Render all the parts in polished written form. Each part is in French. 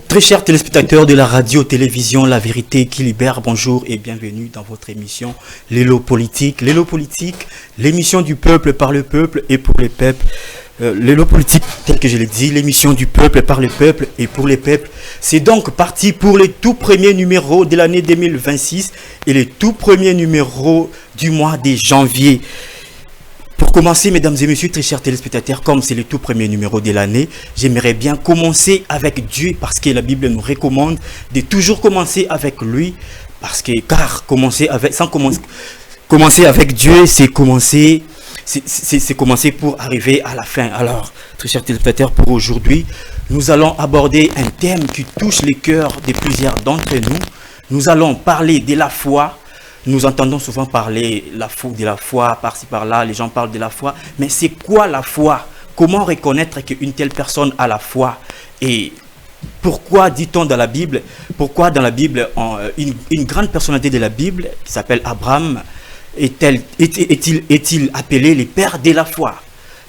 Très chers téléspectateurs de la radio-télévision La Vérité qui Libère, bonjour et bienvenue dans votre émission L'élo politique. L'élo politique, l'émission du peuple par le peuple et pour les peuples. L'élo politique, tel que je l'ai dit, l'émission du peuple par le peuple et pour les peuples. C'est donc parti pour les tout premiers numéros de l'année 2026 et les tout premiers numéros du mois de janvier. Pour commencer, mesdames et messieurs, très chers téléspectateurs, comme c'est le tout premier numéro de l'année, j'aimerais bien commencer avec Dieu parce que la Bible nous recommande de toujours commencer avec lui. Car commencer avec Dieu, c'est commencer pour arriver à la fin. Alors, très chers téléspectateurs, pour aujourd'hui, nous allons aborder un thème qui touche les cœurs de plusieurs d'entre nous. Nous allons parler de la foi. Nous entendons souvent parler de la foi, par-ci par-là, les gens parlent de la foi. Mais c'est quoi la foi? Comment reconnaître qu'une telle personne a la foi? Et pourquoi dit-on dans la Bible, une grande personnalité de la Bible, qui s'appelle Abraham, est-il appelé le père de la foi?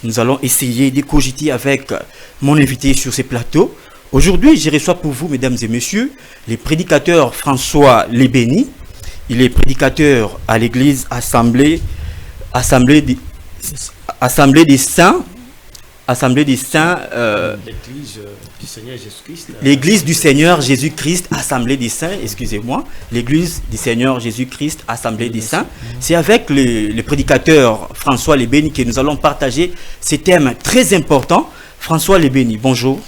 Nous allons essayer de cogiter avec mon invité sur ce plateau. Aujourd'hui, je reçois pour vous, mesdames et messieurs, les prédicateurs François Lebeni. Il est prédicateur à l'église Assemblée des Saints. L'église du Seigneur Jésus-Christ, Assemblée des Saints, excusez-moi. L'église du Seigneur Jésus-Christ, Assemblée des Saints. C'est avec le prédicateur François Lebeni que nous allons partager ces thèmes très importants. François Lebeni, bonjour.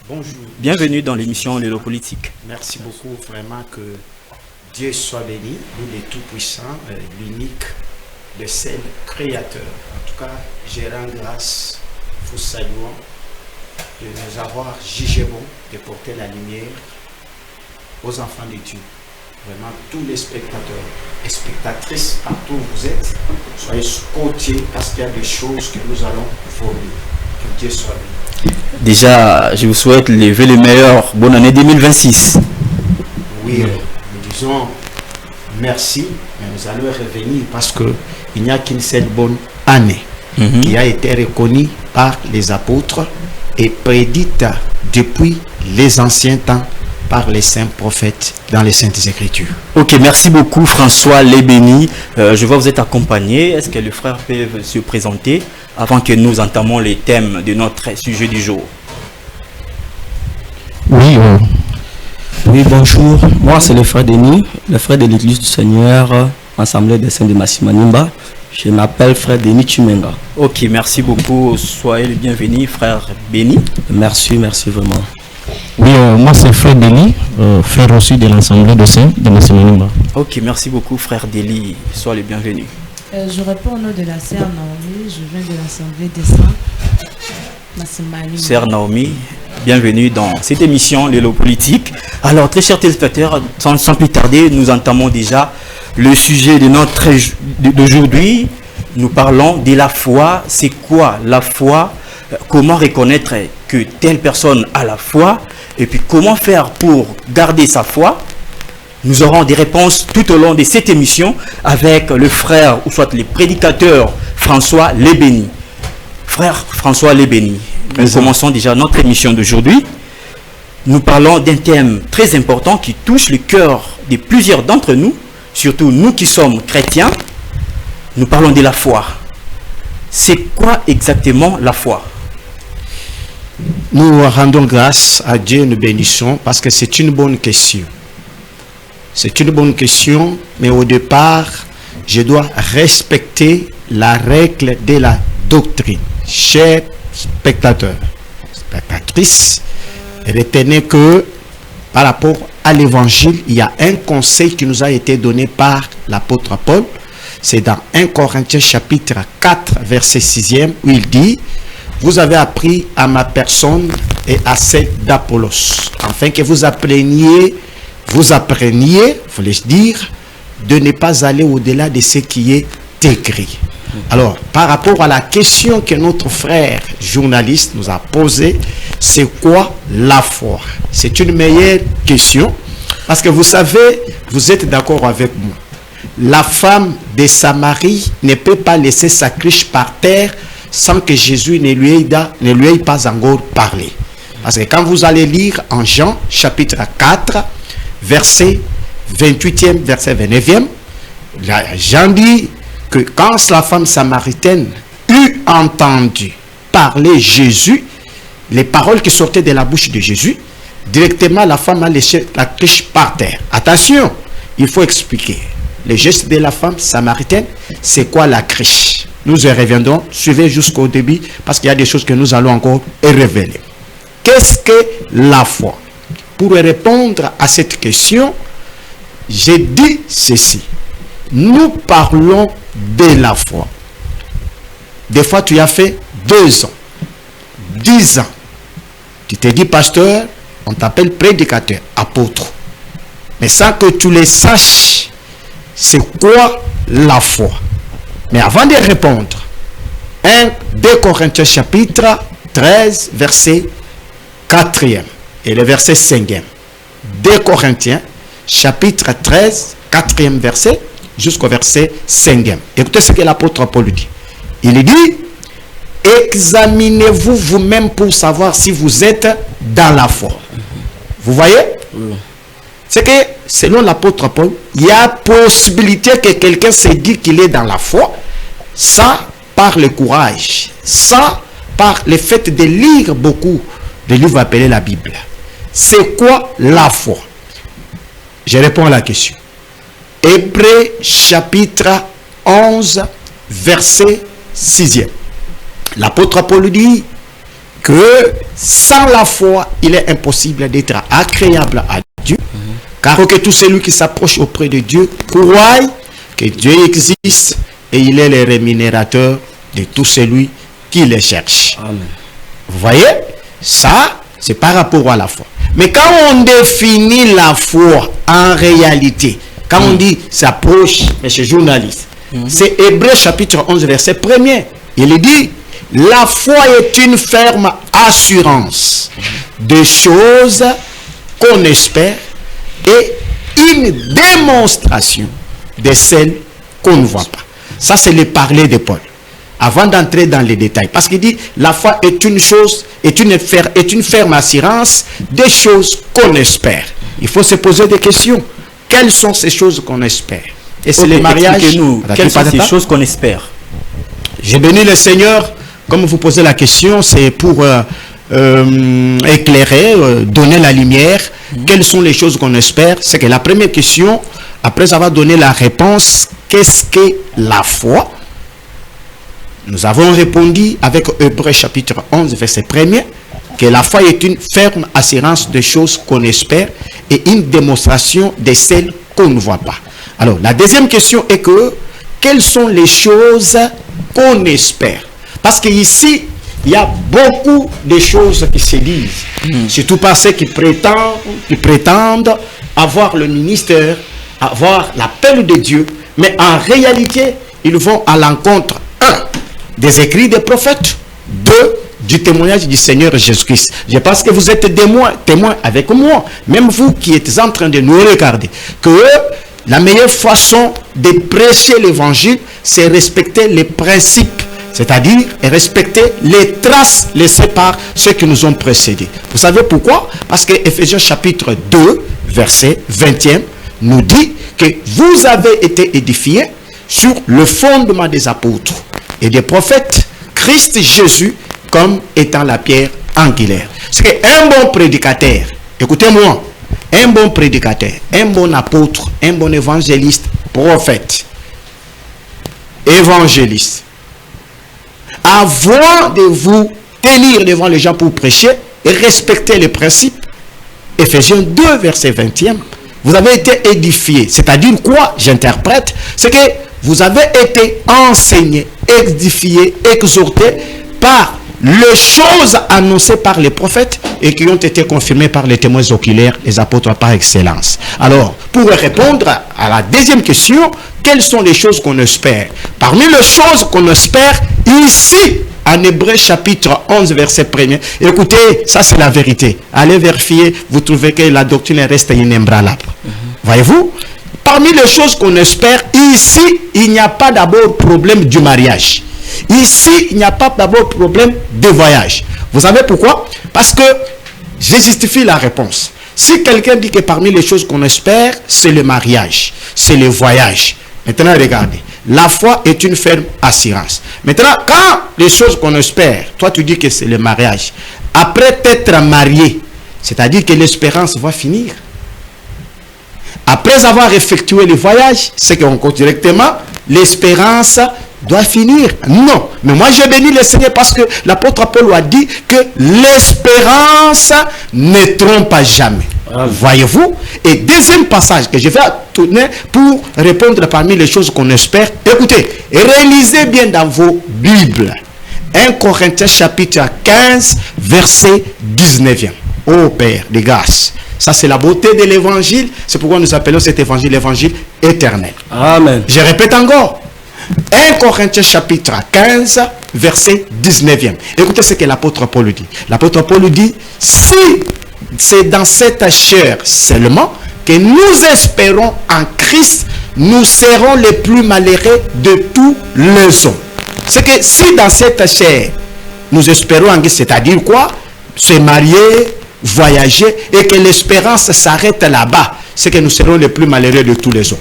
Bonjour. Bienvenue dans l'émission L'élo politique. Merci beaucoup, vraiment que Dieu soit béni, lui le Tout-Puissant, l'unique, le seul Créateur. En tout cas, je rends grâce, vous saluons, de nous avoir jugé bon, de porter la lumière aux enfants de Dieu. Vraiment, tous les spectateurs et spectatrices, partout où vous êtes, soyez scotchés parce qu'il y a des choses que nous allons voler. Que Dieu soit béni. Déjà, je vous souhaite lever le meilleur. Bonne année 2026. Oui. Disons merci, mais nous allons revenir parce qu'il n'y a qu'une seule bonne année qui a été reconnue par les apôtres et prédite depuis les anciens temps par les saints prophètes dans les Saintes Écritures. Ok, merci beaucoup François Lebeni. Je vois que vous êtes accompagné. Est-ce que les frères peuvent se présenter avant que nous entamons les thèmes de notre sujet du jour? Oui, bonjour. Moi, c'est le frère Denis, le frère de l'église du Seigneur, Assemblée des Saints de Massimanimba. Je m'appelle frère Denis Chimenga. Ok, merci beaucoup. Soyez le bienvenu, frère Béni. Merci vraiment. Oui, moi, c'est frère Denis, frère aussi de l'Assemblée des Saints de Massimanimba. Ok, merci beaucoup, frère Denis. Soyez le bienvenu. Je réponds au nom de la sœur Naomi. Je viens de l'Assemblée des Saints. Sœur Naomi, bienvenue dans cette émission L'élo politique. Alors, très chers téléspectateurs, sans plus tarder, nous entamons déjà le sujet d'aujourd'hui. Nous parlons de la foi. C'est quoi la foi? Comment reconnaître que telle personne a la foi? Et puis, comment faire pour garder sa foi? Nous aurons des réponses tout au long de cette émission avec le frère, ou soit le prédicateur François Lebeni. Frère François Lebeni, nous commençons déjà notre émission d'aujourd'hui. Nous parlons d'un thème très important qui touche le cœur de plusieurs d'entre nous, surtout nous qui sommes chrétiens. Nous parlons de la foi. C'est quoi exactement la foi? Nous rendons grâce à Dieu, nous bénissons parce que c'est une bonne question. C'est une bonne question, mais au départ, je dois respecter la règle de la doctrine. Chers spectateurs, spectatrices, retenez que par rapport à l'évangile, il y a un conseil qui nous a été donné par l'apôtre Paul. C'est dans 1 Corinthiens chapitre 4, verset 6e, où il dit: vous avez appris à ma personne et à celle d'Apollos, afin que vous appreniez, voulais-je dire, de ne pas aller au-delà de ce qui est écrit. Alors, par rapport à la question que notre frère journaliste nous a posée, c'est quoi la foi? C'est une meilleure question parce que vous savez, vous êtes d'accord avec moi. La femme de Samarie ne peut pas laisser sa cruche par terre sans que Jésus ne lui ait pas encore parlé. Parce que quand vous allez lire en Jean, chapitre 4, verset 28e, verset 29e, Jean dit que quand la femme samaritaine eut entendu parler Jésus, les paroles qui sortaient de la bouche de Jésus, directement la femme a laissé la cruche par terre. Attention, il faut expliquer. Le geste de la femme samaritaine, c'est quoi la cruche? Nous y reviendrons, suivez jusqu'au début, parce qu'il y a des choses que nous allons encore révéler. Qu'est-ce que la foi? Pour répondre à cette question, j'ai dit ceci. Nous parlons de la foi. Des fois, tu as fait 2 ans, 10 ans. Tu te dis pasteur, on t'appelle prédicateur, apôtre. Mais sans que tu le saches, c'est quoi la foi? Mais avant de répondre, 2 Corinthiens chapitre 13, verset 4e et le verset 5e. 2 Corinthiens chapitre 13, 4e verset jusqu'au verset 5e. Écoutez ce que l'apôtre Paul dit. Il dit, examinez-vous vous-même pour savoir si vous êtes dans la foi. Vous voyez? C'est que selon l'apôtre Paul, il y a possibilité que quelqu'un se dise qu'il est dans la foi, ça par le courage, ça par le fait de lire beaucoup de livres appelés la Bible. C'est quoi la foi? Je réponds à la question. Hébreux chapitre 11, verset 6e. L'apôtre Paul dit que sans la foi, il est impossible d'être agréable à Dieu. Car que tout celui qui s'approche auprès de Dieu croit que Dieu existe et il est le rémunérateur de tout celui qui le cherche. Amen. Vous voyez? Ça, c'est par rapport à la foi. Mais quand on définit la foi en réalité, quand on dit s'approche, monsieur journaliste, c'est Hébreux chapitre 11, verset 1er. Il dit, la foi est une ferme assurance des choses qu'on espère et une démonstration de celles qu'on ne voit pas. Ça, c'est le parler de Paul. Avant d'entrer dans les détails. Parce qu'il dit, la foi est une chose, est une ferme assurance des choses qu'on espère. Il faut se poser des questions. Quelles sont ces choses qu'on espère? Et c'est le mariage. Quelles sont ces choses qu'on espère? J'ai béni le Seigneur. Comme vous posez la question, c'est pour éclairer, donner la lumière. Quelles sont les choses qu'on espère? C'est que la première question, après avoir donné la réponse, qu'est-ce que la foi? Nous avons répondu avec Hébreux chapitre 11, verset 1er, que la foi est une ferme assurance des choses qu'on espère et une démonstration de celles qu'on ne voit pas. Alors, la deuxième question est que, quelles sont les choses qu'on espère? Parce qu'ici, il y a beaucoup de choses qui se disent. Surtout par ceux qui prétendent avoir le ministère, avoir l'appel de Dieu. Mais en réalité, ils vont à l'encontre, 1, des écrits des prophètes, 2, du témoignage du Seigneur Jésus-Christ. Je pense que vous êtes témoins avec moi, même vous qui êtes en train de nous regarder, que la meilleure façon de prêcher l'évangile, c'est respecter les principes, c'est-à-dire respecter les traces laissées par ceux qui nous ont précédés. Vous savez pourquoi? Parce que Ephésiens chapitre 2, verset 20e, nous dit que vous avez été édifiés sur le fondement des apôtres et des prophètes, Christ Jésus comme étant la pierre angulaire. C'est qu'un bon prédicateur, écoutez-moi, un bon prédicateur, un bon apôtre, un bon évangéliste, prophète, évangéliste, avant de vous tenir devant les gens pour prêcher et respecter les principes, Ephésiens 2, verset 20e, vous avez été édifiés. C'est-à-dire quoi? J'interprète. C'est que vous avez été enseignés, édifiés, exhortés par les choses annoncées par les prophètes et qui ont été confirmées par les témoins oculaires, les apôtres par excellence. Alors, pour répondre à la deuxième question, quelles sont les choses qu'on espère? Parmi les choses qu'on espère, ici, en Hébreux chapitre 11, verset 1er, écoutez, ça c'est la vérité. Allez vérifier, vous trouvez que la doctrine reste inébranlable. Voyez-vous? Parmi les choses qu'on espère, ici, il n'y a pas d'abord problème du mariage. Ici, il n'y a pas d'abord problème de voyage. Vous savez pourquoi? Parce que je justifie la réponse. Si quelqu'un dit que parmi les choses qu'on espère, c'est le mariage, c'est le voyage. Maintenant, regardez. La foi est une ferme assurance. Maintenant, quand les choses qu'on espère, toi tu dis que c'est le mariage, après t'être marié, c'est-à-dire que l'espérance va finir. Après avoir effectué le voyage, c'est qu'on compte directement, l'espérance doit finir. Non. Mais moi, j'ai béni le Seigneur parce que l'apôtre Paul a dit que l'espérance ne trompe jamais. Voyez-vous? Et deuxième passage que je vais tourner pour répondre parmi les choses qu'on espère. Écoutez, réalisez bien dans vos Bibles. 1 Corinthiens chapitre 15, verset 19e. Ô Père de grâce. Ça, c'est la beauté de l'évangile. C'est pourquoi nous appelons cet évangile l'évangile éternel. Amen. Je répète encore. 1 Corinthiens chapitre 15, verset 19e. Écoutez ce que l'apôtre Paul dit. L'apôtre Paul dit, si c'est dans cette chair seulement que nous espérons en Christ, nous serons les plus malheureux de tous les hommes. C'est que si dans cette chair, nous espérons en Christ, c'est-à-dire quoi? Se marier, voyager, et que l'espérance s'arrête là-bas, c'est que nous serons les plus malheureux de tous les hommes.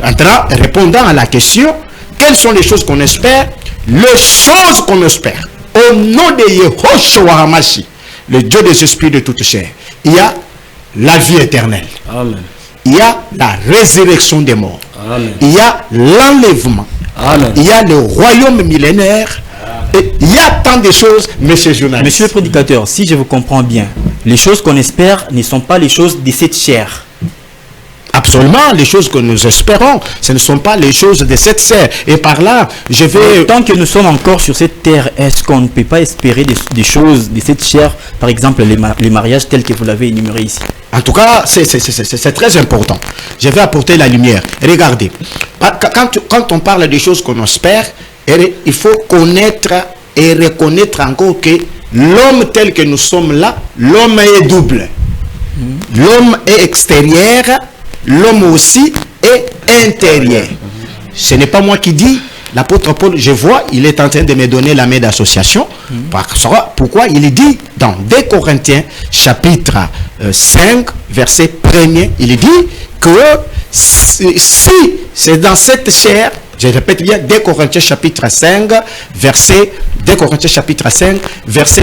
Maintenant, répondant à la question, quelles sont les choses qu'on espère? Les choses qu'on espère. Au nom de Yehoshua Hamashi, le Dieu des esprits de toute chair, il y a la vie éternelle. Amen. Il y a la résurrection des morts. Amen. Il y a l'enlèvement. Amen. Il y a le royaume millénaire. Et il y a tant de choses, monsieur le journaliste. Monsieur le prédicateur, si je vous comprends bien, les choses qu'on espère ne sont pas les choses de cette chair. Absolument, les choses que nous espérons, ce ne sont pas les choses de cette chair. Et par là, je vais... Tant que nous sommes encore sur cette terre, est-ce qu'on ne peut pas espérer des choses de cette chair, par exemple les mariages tels que vous l'avez énuméré ici? En tout cas, c'est très important. Je vais apporter la lumière. Regardez, quand on parle des choses qu'on espère, il faut connaître et reconnaître encore que l'homme tel que nous sommes là, l'homme est double. L'homme est extérieur, l'homme aussi est intérieur. Ce n'est pas moi qui dis. L'apôtre Paul, je vois, il est en train de me donner la main d'association. Pourquoi? Il dit dans 2 Corinthiens chapitre 5, verset 1er, il dit que si c'est dans cette chair, je répète bien, 2 Corinthiens chapitre 5, verset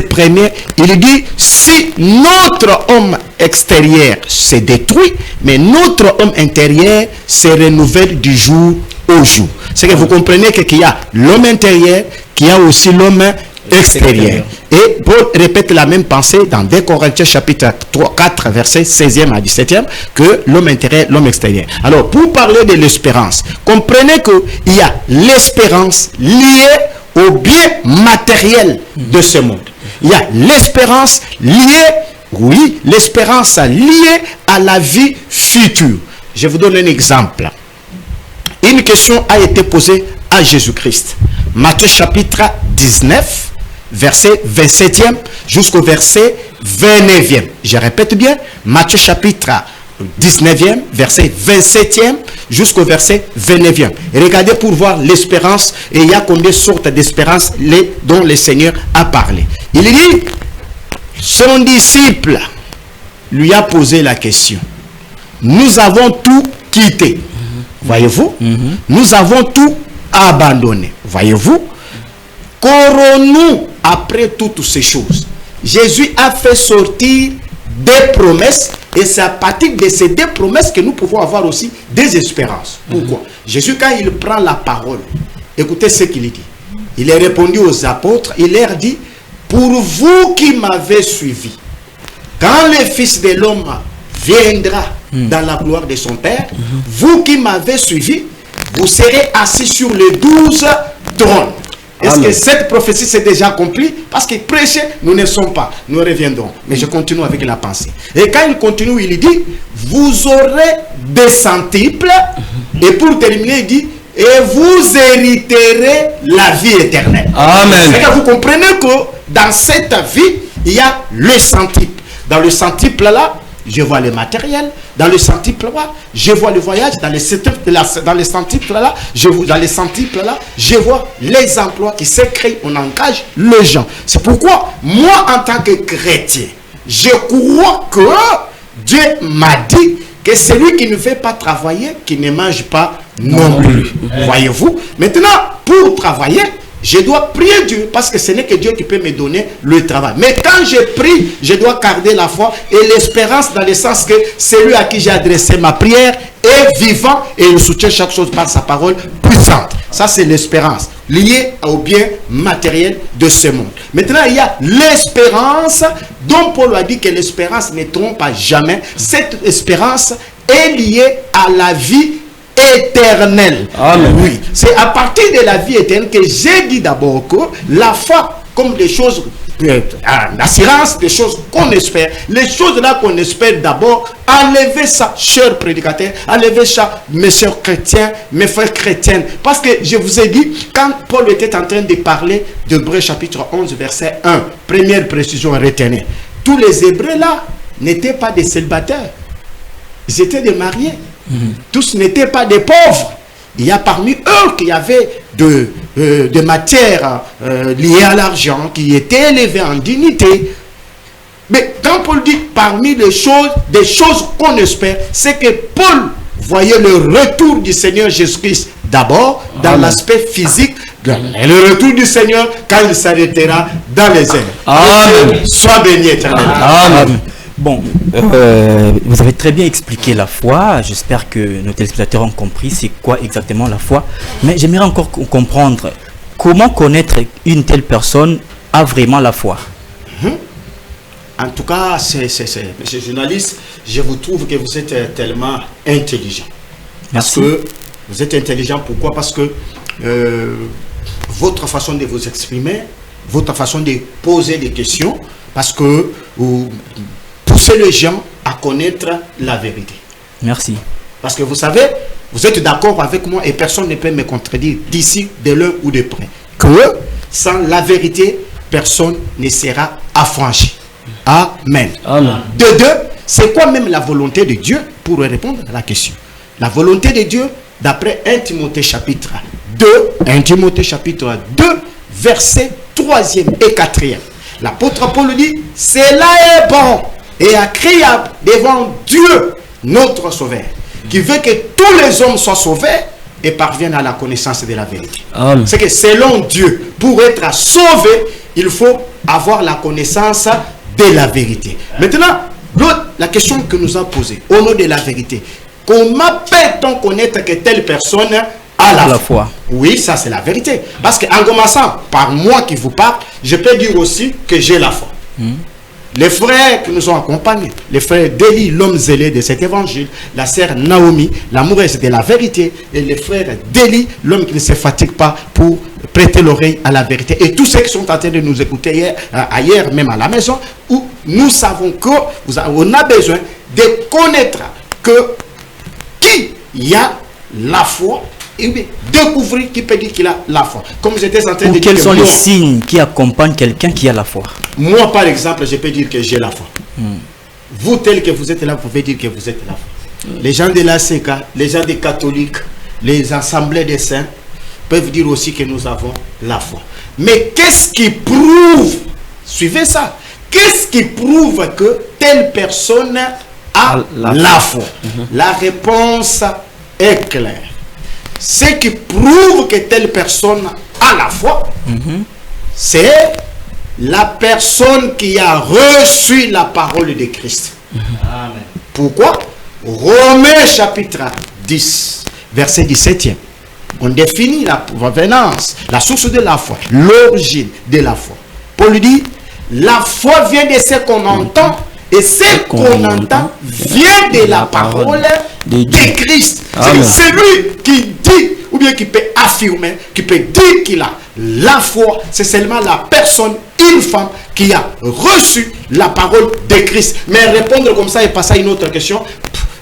1er, il dit, si notre homme extérieur se détruit, mais notre homme intérieur se renouvelle du jour au jour. C'est que vous comprenez qu'il y a l'homme intérieur, qu'il y a aussi l'homme extérieur. Et Paul répète la même pensée dans 2 Corinthiens chapitre 4, verset 16e à 17e, que l'homme intérieur, l'homme extérieur. Alors, pour parler de l'espérance, comprenez qu'il y a l'espérance liée au bien matériel de ce monde. Il y a l'espérance liée, oui, l'espérance liée à la vie future. Je vous donne un exemple. Une question a été posée à Jésus-Christ. Matthieu chapitre 19, verset 27e jusqu'au verset 29e. Je répète bien, Matthieu chapitre 19e, verset 27e jusqu'au verset 29e. Regardez pour voir l'espérance, et il y a combien de sortes d'espérance dont le Seigneur a parlé. Il dit, son disciple lui a posé la question. Nous avons tout quitté. Voyez-vous? Nous avons tout abandonné. Voyez-vous? Courons-nous après toutes ces choses? Jésus a fait sortir des promesses, et c'est à partir de ces deux promesses que nous pouvons avoir aussi des espérances. Pourquoi? Jésus, quand il prend la parole, écoutez ce qu'il dit. Il a répondu aux apôtres, il leur dit, pour vous qui m'avez suivi, quand le Fils de l'homme viendra dans la gloire de son Père, vous qui m'avez suivi, vous serez assis sur les 12 trônes. Est-ce que cette prophétie s'est déjà accomplie? Parce qu'il prêchait, nous ne sommes pas. Nous reviendrons. Mais je continue avec la pensée. Et quand il continue, il dit, vous aurez des centiples. Et pour terminer, il dit, et vous hériterez la vie éternelle. Amen. C'est que vous comprenez que dans cette vie, il y a le centuple. Dans le centuple là, je vois le matériel. Dans le centuple là, je vois le voyage. Dans le centuple là, je vois les emplois qui se créent. On engage les gens. C'est pourquoi, moi, en tant que chrétien, je crois que Dieu m'a dit que celui qui ne fait pas travailler, qui ne mange pas non plus. Voyez-vous? Maintenant, pour travailler, je dois prier Dieu parce que ce n'est que Dieu qui peut me donner le travail. Mais quand je prie, je dois garder la foi et l'espérance dans le sens que celui à qui j'ai adressé ma prière est vivant et il soutient chaque chose par sa parole puissante. Ça, c'est l'espérance liée au bien matériel de ce monde. Maintenant, il y a l'espérance dont Paul a dit que l'espérance ne trompe pas jamais. Cette espérance est liée à la vie éternelle. Amen. Oui, c'est à partir de la vie éternelle que j'ai dit d'abord que la foi, comme des choses, l'assurance, des choses qu'on espère, les choses là qu'on espère d'abord, enlevez ça, chers prédicateurs, enlevez ça, mes sœurs chrétiens, mes frères chrétiens, parce que je vous ai dit, quand Paul était en train de parler d'Hébreux chapitre 11, verset 1, première précision retenue, tous les Hébreux là n'étaient pas des célibataires, ils étaient des mariés. Tous n'étaient pas des pauvres. Il y a parmi eux qui avaient de matières liées à l'argent, qui étaient élevées en dignité. Mais quand Paul dit parmi les choses, des choses qu'on espère, c'est que Paul voyait le retour du Seigneur Jésus-Christ d'abord dans l'aspect physique, et le retour du Seigneur quand il s'arrêtera dans les airs. Amen. Sois béni éternellement. Amen. Bon, vous avez très bien expliqué la foi. J'espère que nos téléspectateurs ont compris c'est quoi exactement la foi. Mais j'aimerais encore comprendre comment connaître une telle personne a vraiment la foi. En tout cas, monsieur journaliste, je vous trouve que vous êtes tellement intelligent. Merci. Parce que vous êtes intelligent, pourquoi? Parce que votre façon de vous exprimer, votre façon de poser des questions, parce que vous poussez les gens à connaître la vérité. Merci. Parce que vous savez, vous êtes d'accord avec moi et personne ne peut me contredire d'ici, de loin ou de près. Que sans la vérité, personne ne sera affranchi. Amen. Amen. De deux, c'est quoi même la volonté de Dieu pour répondre à la question? La volonté de Dieu, d'après 1 Timothée chapitre 2, 1 Timothée chapitre 2, versets 3e et 4e. L'apôtre Paul dit, cela est bon et agréable devant Dieu, notre Sauveur, qui veut que tous les hommes soient sauvés et parviennent à la connaissance de la vérité. C'est que selon Dieu, pour être sauvé, il faut avoir la connaissance de la vérité. Maintenant, la question que nous avons posée, au nom de la vérité, comment peut-on connaître que telle personne a la foi? Oui, ça c'est la vérité. Parce qu'en commençant par moi qui vous parle, je peux dire aussi que j'ai la foi. Les frères qui nous ont accompagnés, les frères Déli, l'homme zélé de cet évangile, la sœur Naomi, l'amoureuse de la vérité, et les frères Déli, l'homme qui ne se fatigue pas pour prêter l'oreille à la vérité. Et tous ceux qui sont en train de nous écouter hier, ailleurs, même à la maison, où nous savons qu'on a besoin de connaître que qui y a la foi, et bien découvrir qui peut dire qu'il a la foi. Comme j'étais en train de dire, quels sont les signes qui accompagnent quelqu'un qui a la foi? Moi, par exemple, je peux dire que j'ai la foi. Vous, tel que vous êtes là, vous pouvez dire que vous êtes la foi. Les gens de la l'ACK, les gens des catholiques, les assemblées des saints peuvent dire aussi que nous avons la foi. Mais qu'est-ce qui prouve, suivez ça, qu'est-ce qui prouve que telle personne a la foi? La réponse est claire. Ce qui prouve que telle personne a la foi, c'est la personne qui a reçu la parole de Christ. Amen. Pourquoi? Romains chapitre 10, verset 17e. On définit la provenance, la source de la foi, l'origine de la foi. Paul dit, la foi vient de ce qu'on entend, et ce qu'on entend vient de la parole de Christ. C'est lui qui dit, ou bien qui peut affirmer, qui peut dire qu'il a la foi. C'est seulement la personne, une femme, qui a reçu la parole de Christ. Mais répondre comme ça et passer à une autre question,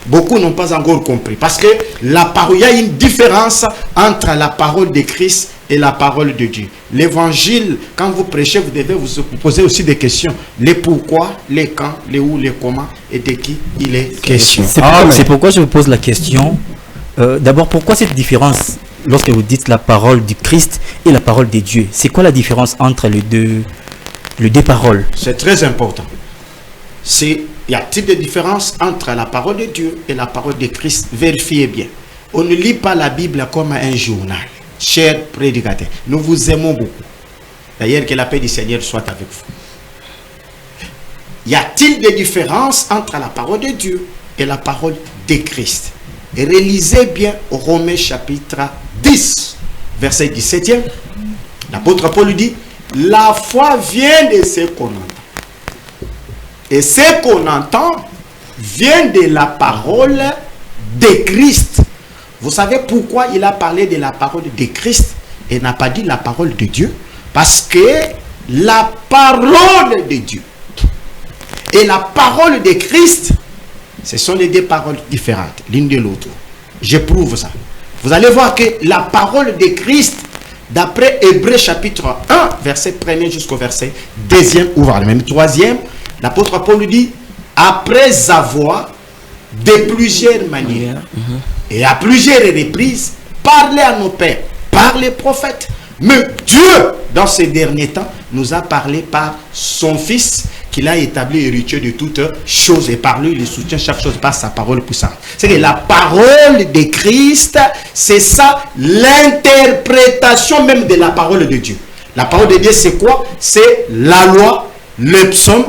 beaucoup n'ont pas encore compris. Parce que la parole, il y a une différence entre la parole de Christ et la parole de Dieu. L'évangile, quand vous prêchez, vous devez vous poser aussi des questions. Les pourquoi, les quand, les où, les comment et de qui il est question. C'est pourquoi je vous pose la question. D'abord, pourquoi cette différence lorsque vous dites la parole du Christ et la parole de Dieu? C'est quoi la différence entre les deux paroles? C'est très important. y a-t-il des différences entre la parole de Dieu et la parole de Christ? Vérifiez bien. On ne lit pas la Bible comme un journal. Chers prédicateurs, nous vous aimons beaucoup. D'ailleurs, que la paix du Seigneur soit avec vous. Y a-t-il des différences entre la parole de Dieu et la parole de Christ? Et relisez bien Romains chapitre 10, verset 17e. L'apôtre Paul dit, la foi vient de ce qu'on entend. Et ce qu'on entend vient de la parole de Christ. Vous savez pourquoi il a parlé de la parole de Christ et n'a pas dit la parole de Dieu? Parce que la parole de Dieu et la parole de Christ, ce sont les deux paroles différentes, l'une de l'autre. Je prouve ça. Vous allez voir que la parole de Christ, d'après Hébreux chapitre 1, verset 1er jusqu'au verset 2e, ou voire même 3e, l'apôtre Paul dit, après avoir de plusieurs manières et à plusieurs reprises parlé à nos pères, par les prophètes, mais Dieu, dans ces derniers temps, nous a parlé par son Fils, qu'il a établi héritier de toutes choses, et par lui, il soutient chaque chose par sa parole puissante. C'est que la parole de Christ, c'est ça l'interprétation même de la parole de Dieu. La parole de Dieu, c'est quoi? C'est la loi, le psaume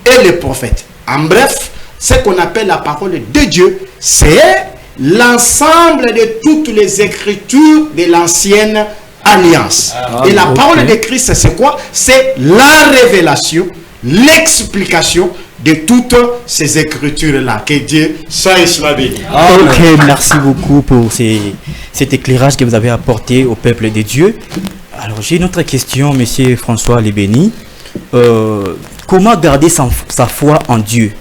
et les prophètes. En bref, ce qu'on appelle la parole de Dieu, c'est l'ensemble de toutes les écritures de l'ancienne alliance. Et la parole de Christ, c'est quoi? C'est la révélation, l'explication de toutes ces écritures-là. Que Dieu soit béni. Ok, merci beaucoup pour cet éclairage que vous avez apporté au peuple de Dieu. Alors, j'ai une autre question, monsieur François Lebeni. Comment garder sa foi en Dieu?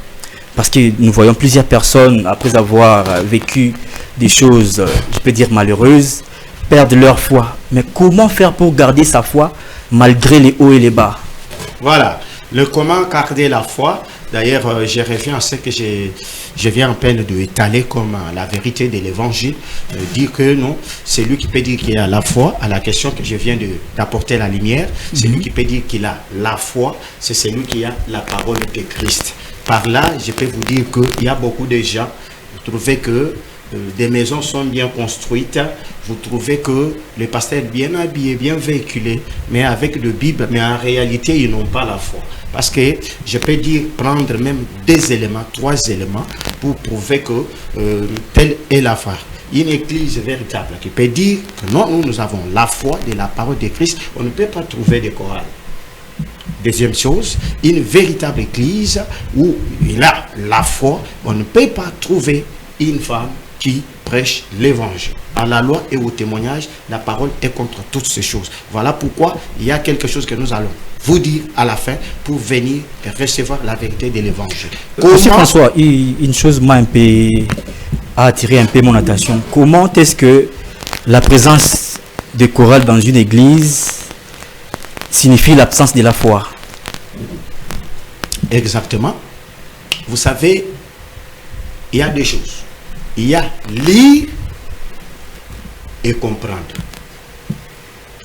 Parce que nous voyons plusieurs personnes, après avoir vécu des choses, je peux dire malheureuses, perdre leur foi. Mais comment faire pour garder sa foi malgré les hauts et les bas? Voilà, le comment garder la foi. D'ailleurs, je reviens à ce que je viens en peine d'étaler comme la vérité de l'évangile. Dire que non, c'est lui qui peut dire qu'il a la foi. À la question que je viens d'apporter la lumière, c'est lui qui peut dire qu'il a la foi. C'est celui qui a la parole de Christ. Par là, je peux vous dire qu'il y a beaucoup de gens, vous trouvez que des maisons sont bien construites, vous trouvez que les pasteurs bien habillés, bien véhiculés, mais avec le Bible, mais en réalité, ils n'ont pas la foi. Parce que je peux dire, prendre même 2 éléments, 3 éléments, pour prouver que telle est la foi. Une église véritable qui peut dire que non, nous avons la foi de la parole de Christ, on ne peut pas trouver des chorales. Deuxième chose, une véritable église où il a la foi, on ne peut pas trouver une femme qui prêche l'évangile. À la loi et au témoignage, la parole est contre toutes ces choses. Voilà pourquoi il y a quelque chose que nous allons vous dire à la fin pour venir recevoir la vérité de l'évangile. Monsieur François, une chose m'a attiré un peu mon attention. Comment est-ce que la présence de chorale dans une église signifie l'absence de la foi? Exactement. Vous savez, il y a 2 choses. Il y a lire et comprendre.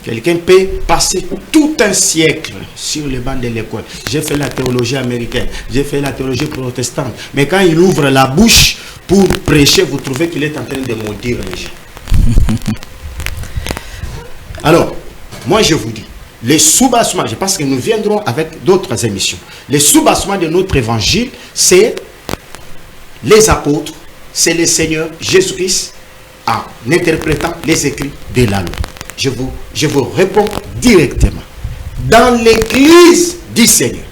Quelqu'un peut passer tout un siècle sur les bancs de l'école. J'ai fait la théologie américaine, j'ai fait la théologie protestante. Mais quand il ouvre la bouche pour prêcher, vous trouvez qu'il est en train de maudire les gens. Alors, moi je vous dis, les sous-bassements, je pense que nous viendrons avec d'autres émissions. Les sous-bassements de notre évangile, c'est les apôtres, c'est le Seigneur Jésus-Christ en interprétant les écrits de la loi. Je vous réponds directement. Dans l'église du Seigneur,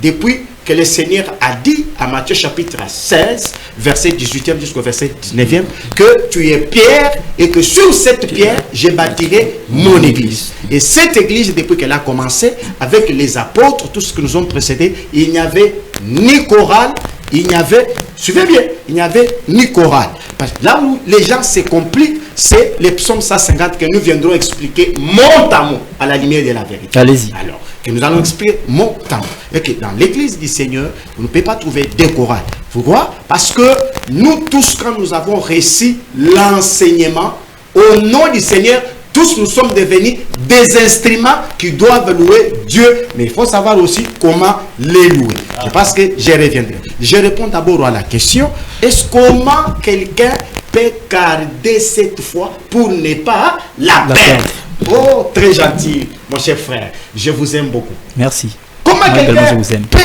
depuis que le Seigneur a dit à Matthieu chapitre 16, verset 18e jusqu'au verset 19e, que tu es pierre et que sur cette pierre, je bâtirai mon église. Et cette église, depuis qu'elle a commencé, avec les apôtres, tout ce que nous ont précédé, il n'y avait ni chorale, il n'y avait, suivez bien, il n'y avait ni chorale. Parce que là où les gens se compliquent, c'est les psaumes 150 que nous viendrons expliquer mot à mot à la lumière de la vérité. Allez-y. Alors, que nous allons expliquer mot à mot. Et que dans l'église du Seigneur, vous ne pouvez pas trouver des chorales. Pourquoi? Parce que nous tous, quand nous avons reçu l'enseignement, au nom du Seigneur, Tous nous sommes devenus des instruments qui doivent louer Dieu. Mais il faut savoir aussi comment les louer. Je pense que je reviendrai. Je réponds d'abord à la question. Est-ce comment quelqu'un peut garder cette foi pour ne pas la perdre? Oh, très gentil, mon cher frère. Je vous aime beaucoup. Merci. Comment quelqu'un je vous aime. peut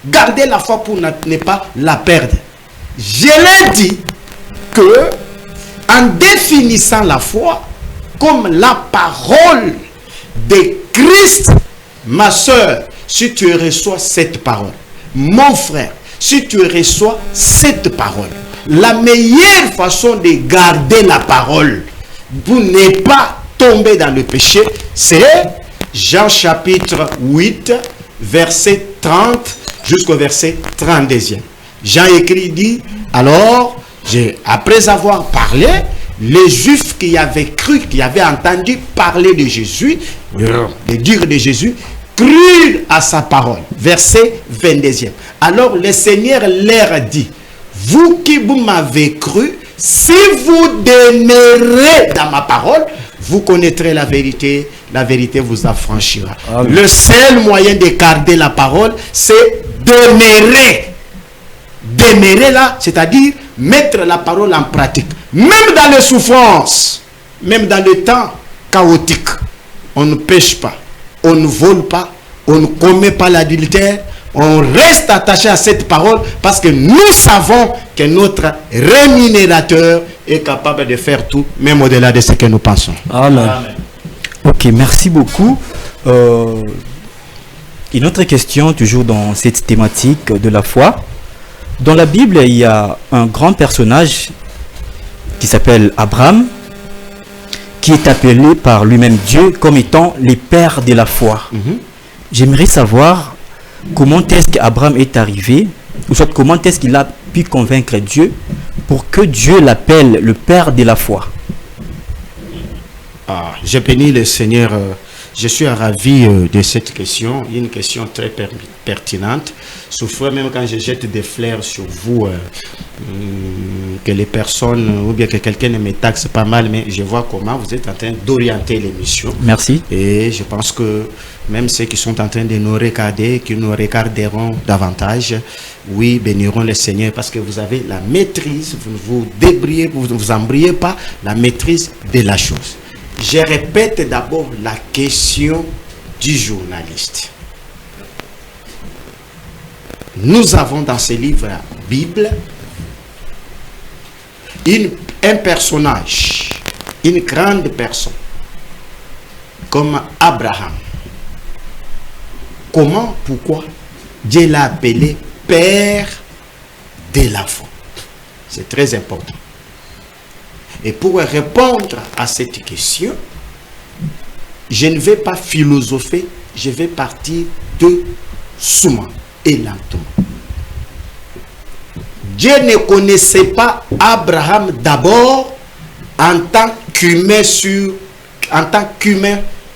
garder la foi pour ne pas la perdre? Je l'ai dit que en définissant la foi comme la parole de Christ, ma soeur, si tu reçois cette parole, mon frère, si tu reçois cette parole, la meilleure façon de garder la parole pour ne pas tomber dans le péché, c'est Jean chapitre 8, verset 30 jusqu'au verset 32e. Jean écrit, dit, alors, après avoir parlé, les Juifs qui avaient cru, qui avaient entendu parler de Jésus, le dire de Jésus, crurent à sa parole. Verset 22e. Alors le Seigneur leur dit, vous qui vous m'avez cru, si vous demeurez dans ma parole, vous connaîtrez la vérité vous affranchira. Amen. Le seul moyen de garder la parole, c'est demeurer. Demeurer là, c'est-à-dire mettre la parole en pratique. Même dans les souffrances, même dans le temps chaotique, on ne pêche pas, on ne vole pas, on ne commet pas l'adultère, on reste attaché à cette parole parce que nous savons que notre rémunérateur est capable de faire tout, même au-delà de ce que nous pensons. Amen. Amen. Ok, merci beaucoup. Une autre question, toujours dans cette thématique de la foi. Dans la Bible, il y a un grand personnage qui s'appelle Abraham, qui est appelé par lui-même Dieu comme étant le père de la foi. J'aimerais savoir comment est-ce qu'Abraham est arrivé, ou soit comment est-ce qu'il a pu convaincre Dieu pour que Dieu l'appelle le père de la foi. Je bénis le Seigneur. Je suis ravi de cette question, une question très pertinente. Souffrez même quand je jette des fleurs sur vous, que les personnes, ou bien que quelqu'un ne me taxe pas mal, mais je vois comment vous êtes en train d'orienter l'émission. Merci. Et je pense que même ceux qui sont en train de nous regarder, qui nous regarderont davantage, oui, béniront le Seigneur parce que vous avez la maîtrise, vous ne vous débrouillez, vous ne vous embrouillez pas, la maîtrise de la chose. Je répète d'abord la question du journaliste. Nous avons dans ce livre Bible un personnage, une grande personne comme Abraham. Comment, pourquoi Dieu l'a appelé père de la foi? C'est très important. Et pour répondre à cette question, je ne vais pas philosopher, je vais partir doucement et lentement. Dieu ne connaissait pas Abraham d'abord en tant qu'humain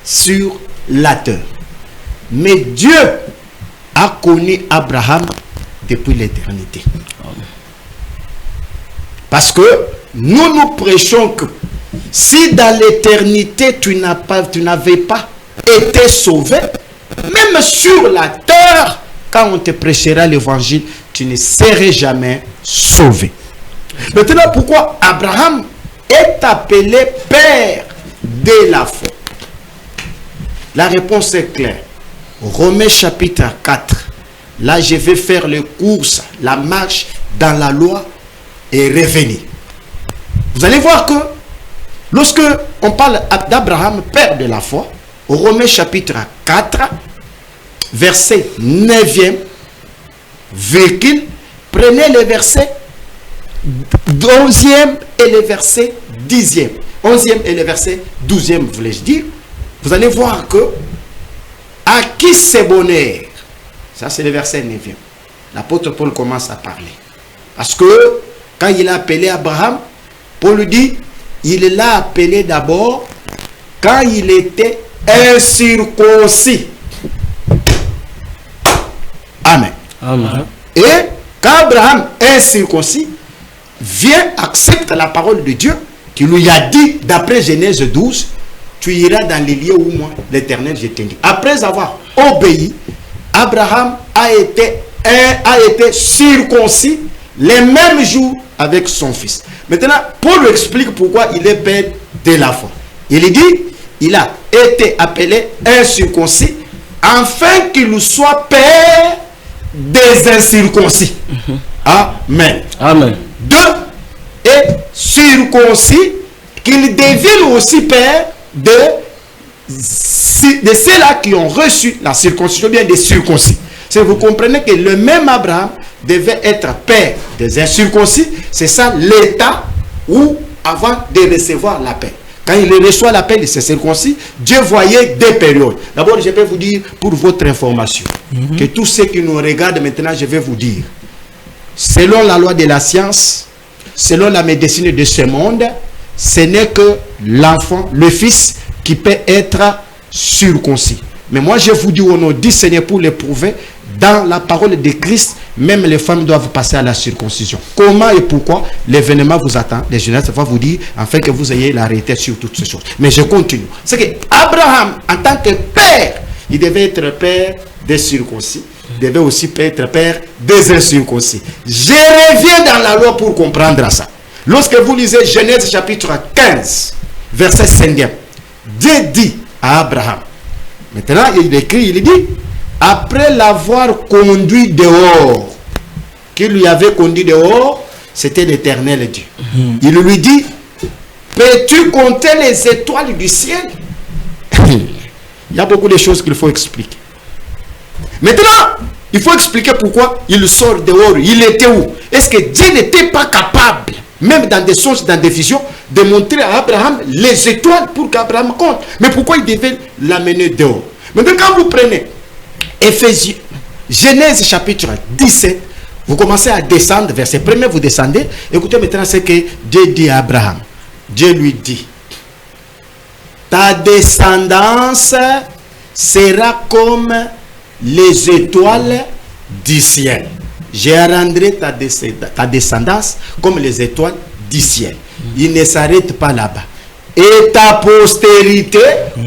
sur la terre. Mais Dieu a connu Abraham depuis l'éternité. Parce que nous prêchons que si dans l'éternité tu n'avais pas été sauvé, même sur la terre, quand on te prêchera l'évangile, tu ne serais jamais sauvé. Maintenant, pourquoi Abraham est appelé père de la foi? La réponse est claire. Romains chapitre 4. Là, je vais faire les courses, la marche dans la loi et revenir. Vous allez voir que lorsque on parle d'Abraham, père de la foi, au Romains chapitre 4, verset 9e, prenez les versets 11e et le verset 10e. 11e et le verset 12e, voulais-je dire. Vous allez voir que à qui ce bonheur? Ça, c'est le verset 9e. L'apôtre Paul commence à parler. Parce que quand il a appelé Abraham, Paul dit, il l'a appelé d'abord quand il était incirconcis. Amen. Amen. Et quand Abraham est circoncis, vient, accepte la parole de Dieu qui lui a dit, d'après Genèse 12, tu iras dans les lieux où moi, l'Éternel, je t'indique. Après avoir obéi, Abraham a été circoncis les mêmes jours avec son fils. Maintenant, Paul explique pourquoi il est père de la foi. Il dit, il a été appelé incirconcis afin qu'il soit père des incirconcis. Amen. Amen. 2. Et circoncis, qu'il devienne aussi père de ceux-là qui ont reçu la circoncision, bien des circoncis. Vous comprenez que le même Abraham devait être père des incirconcis. C'est ça l'état où, avant de recevoir la paix. Quand il reçoit l'appel de ces circoncis, Dieu voyait deux périodes. D'abord, je vais vous dire, pour votre information, que tous ceux qui nous regardent maintenant, je vais vous dire, selon la loi de la science, selon la médecine de ce monde, ce n'est que l'enfant, le fils, qui peut être circoncis. Mais moi, je vous dis au nom du Seigneur pour l'éprouver, dans la parole de Christ, même les femmes doivent passer à la circoncision. Comment et pourquoi? L'événement vous attend. Les jeunesses vont vous dire, afin que vous ayez la réalité sur toutes ces choses. Mais je continue. C'est que Abraham, en tant que père, il devait être père des circoncis. Il devait aussi être père des incirconcis. Je reviens dans la loi pour comprendre ça. Lorsque vous lisez Genèse chapitre 15, verset 5, Dieu dit à Abraham, maintenant il écrit, il dit, après l'avoir conduit dehors, qui lui avait conduit dehors, c'était l'Éternel Dieu. Il lui dit, peux-tu compter les étoiles du ciel? Il y a beaucoup de choses qu'il faut expliquer. Maintenant, il faut expliquer pourquoi il sort dehors. Il était où? Est-ce que Dieu n'était pas capable, même dans des songes, dans des visions, de montrer à Abraham les étoiles pour qu'Abraham compte? Mais pourquoi il devait l'amener dehors? Maintenant, quand vous prenez Éphésiens, Genèse chapitre 17, vous commencez à descendre, verset 1er, vous descendez. Écoutez maintenant ce que Dieu dit à Abraham. Dieu lui dit, ta descendance sera comme les étoiles du ciel. Je rendrai ta descendance comme les étoiles du ciel. Il ne s'arrête pas là-bas. Et ta postérité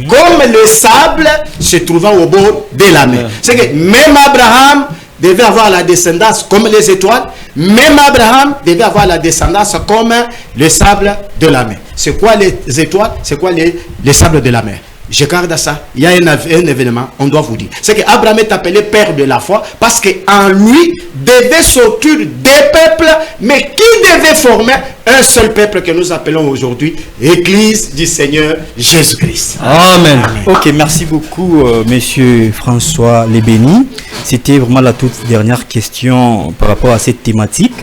comme le sable se trouvant au bord de la mer. C'est que même Abraham devait avoir la descendance comme les étoiles. Même Abraham devait avoir la descendance comme le sable de la mer. C'est quoi les étoiles? C'est quoi les sables de la mer? Je garde ça. Il y a un événement, on doit vous dire. C'est qu'Abraham est appelé père de la foi parce qu'en lui devait sortir des peuples, mais qui devait former un seul peuple que nous appelons aujourd'hui Église du Seigneur Jésus-Christ. Amen. Ok, merci beaucoup, monsieur François Lebeni. C'était vraiment la toute dernière question par rapport à cette thématique.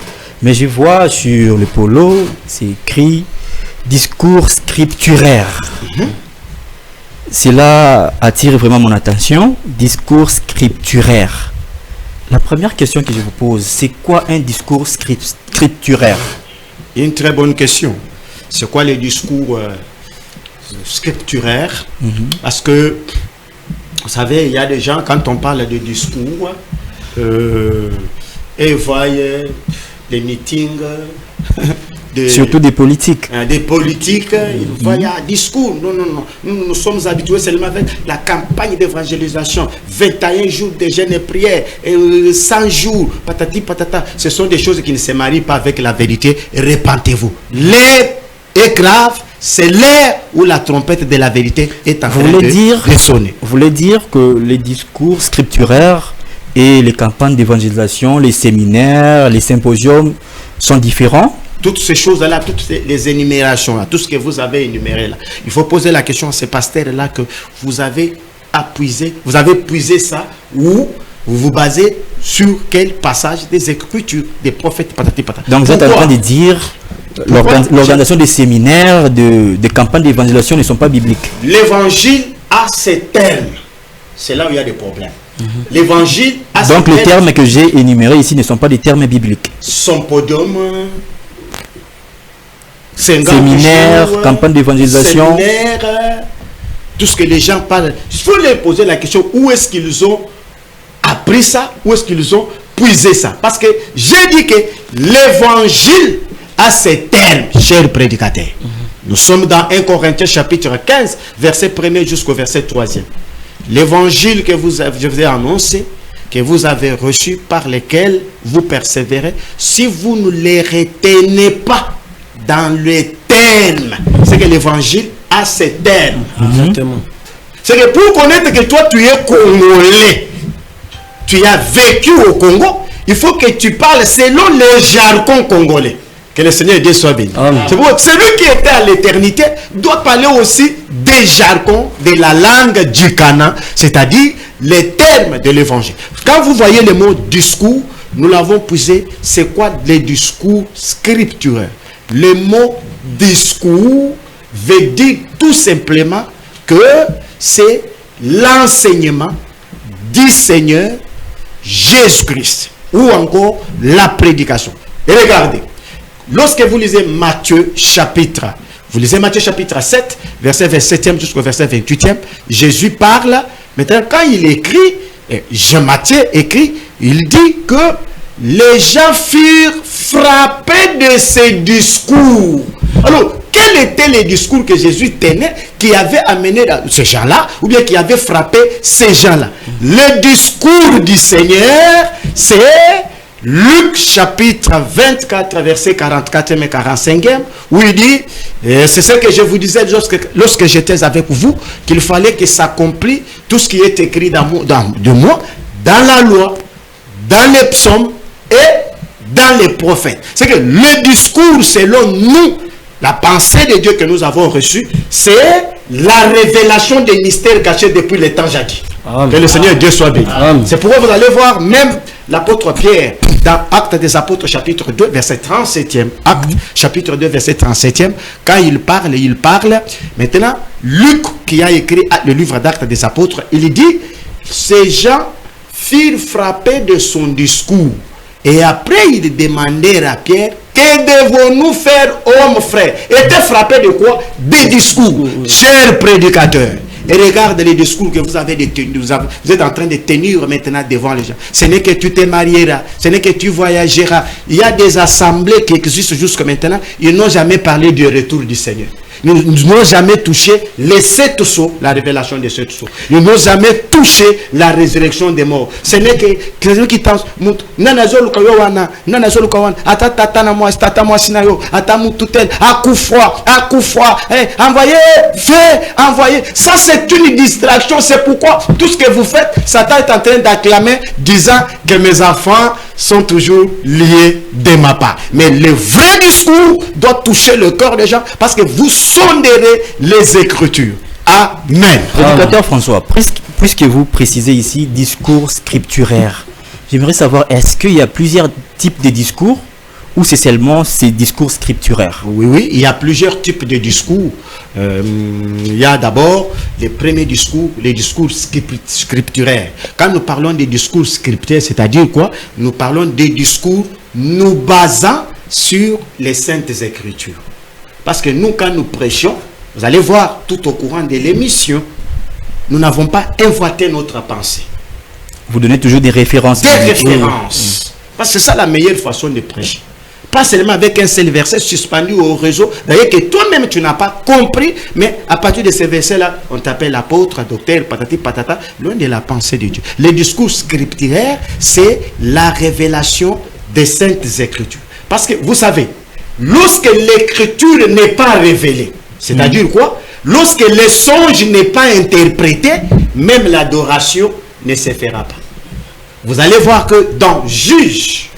Mais je vois sur le polo, c'est écrit discours scripturaire. Cela attire vraiment mon attention. Discours scripturaire. La première question que je vous pose, c'est quoi un discours scripturaire? Une très bonne question. C'est quoi les discours scripturaires? Parce que, vous savez, il y a des gens, quand on parle de discours, ils voient des meetings, surtout des politiques. Des politiques, ils voient un discours. Non, non, non. Nous sommes habitués seulement avec la campagne d'évangélisation. 21 jours de jeûne et prière, 100 jours, patati patata. Ce sont des choses qui ne se marient pas avec la vérité. Repentez-vous. L'heure est grave. C'est l'heure où la trompette de la vérité est en train de sonner. Vous voulez dire que les discours scripturaires et les campagnes d'évangélisation, les séminaires, les symposiums sont différents? Toutes ces choses-là, toutes les énumérations, là, tout ce que vous avez énuméré là, il faut poser la question à ces pasteurs-là que vous avez puisé ça, ou vous vous basez sur quel passage des Écritures, des prophètes, patati patata. Donc vous êtes en train de dire l'organisation des séminaires, des campagnes d'évangélisation ne sont pas bibliques. L'évangile a ses termes. C'est là où il y a des problèmes. L'évangile a ses termes. Donc les termes que j'ai énumérés ici ne sont pas des termes bibliques. Son podium, séminaire, campagne d'évangélisation, tout ce que les gens parlent. Il faut leur poser la question, où est-ce qu'ils ont appris ça, où est-ce qu'ils ont puisé ça? Parce que j'ai dit que l'évangile a ses termes, chers prédicateurs. Nous sommes dans 1 Corinthiens chapitre 15, verset 1er jusqu'au verset 3e. L'évangile que je vous ai annoncé, que vous avez reçu, par lequel vous persévérez, si vous ne les retenez pas dans les termes, c'est que l'évangile a ses termes. Exactement. C'est que pour connaître que toi tu es congolais, tu as vécu au Congo, il faut que tu parles selon les jargons congolais. Que le Seigneur Dieu soit béni. C'est pour celui qui était à l'éternité doit parler aussi des jargons de la langue du Canaan, c'est-à-dire les termes de l'évangile. Quand vous voyez le mot discours, nous l'avons posé, c'est quoi les discours scripturaires? Le mot discours veut dire tout simplement que c'est l'enseignement du Seigneur Jésus-Christ, ou encore la prédication. Et regardez, lorsque vous lisez Matthieu chapitre, vous lisez Matthieu chapitre 7, verset 27e jusqu'au verset 28e, Jésus parle. Maintenant, quand il écrit, Jean-Matthieu écrit, il dit que les gens furent frappés de ces discours. Alors, quels étaient les discours que Jésus tenait qui avaient amené ces gens-là, ou bien qui avaient frappé ces gens-là? Le discours du Seigneur, c'est Luc chapitre 24, verset 44 et 45, où il dit, c'est ce que je vous disais lorsque j'étais avec vous, qu'il fallait que s'accomplisse tout ce qui est écrit de moi, dans la loi, dans les psaumes et dans les prophètes. C'est que le discours, selon nous, la pensée de Dieu que nous avons reçue, c'est la révélation des mystères cachés depuis les temps jadis. Que le Seigneur Dieu soit béni. C'est pourquoi vous allez voir même l'apôtre Pierre dans Actes des Apôtres chapitre 2 verset 37e. Actes chapitre 2 verset 37e. Quand il parle. Maintenant, Luc qui a écrit le livre d'Actes des Apôtres, il dit, ces gens furent frappés de son discours. Et après, ils demandèrent à Pierre, que devons-nous faire, hommes frères? Était frappé de quoi? Des discours, chers prédicateurs. Et regarde les discours que vous avez tenus, vous êtes en train de tenir maintenant devant les gens. Ce n'est que tu te marieras, ce n'est que tu voyageras. Il y a des assemblées qui existent jusqu'à maintenant, ils n'ont jamais parlé du retour du Seigneur. Nous n'avons jamais touché les 7 sceaux, la révélation des 7 sceaux. Nous n'avons jamais touché la résurrection des morts. Ce n'est que celui qui pense, envoyez. Ça, c'est une distraction. C'est pourquoi tout ce que vous faites, Satan est en train d'acclamer, disant que mes enfants sont toujours liés de ma part. Mais le vrai discours doit toucher le cœur des gens parce que vous sonderez les Écritures. Amen. Prédicateur François, puisque vous précisez ici discours scripturaire, j'aimerais savoir, est-ce qu'il y a plusieurs types de discours ou c'est seulement ces discours scripturaires? Oui, il y a plusieurs types de discours. Il y a d'abord les premiers discours, les discours scripturaires. Quand nous parlons des discours scripturaires, c'est-à-dire quoi? Nous parlons des discours nous basant sur les Saintes Écritures. Parce que nous, quand nous prêchons, vous allez voir tout au courant de l'émission, nous n'avons pas inventé notre pensée. Vous donnez toujours des références. Des références. Parce que c'est ça la meilleure façon de prêcher. Pas seulement avec un seul verset suspendu au réseau, d'ailleurs que toi-même tu n'as pas compris, mais à partir de ces versets-là, on t'appelle apôtre, docteur, patati patata, loin de la pensée de Dieu. Le discours scripturaire, c'est la révélation des Saintes Écritures. Parce que vous savez, lorsque l'écriture n'est pas révélée, c'est-à-dire quoi? Lorsque le songe n'est pas interprété, même l'adoration ne se fera pas. Vous allez voir que dans Juge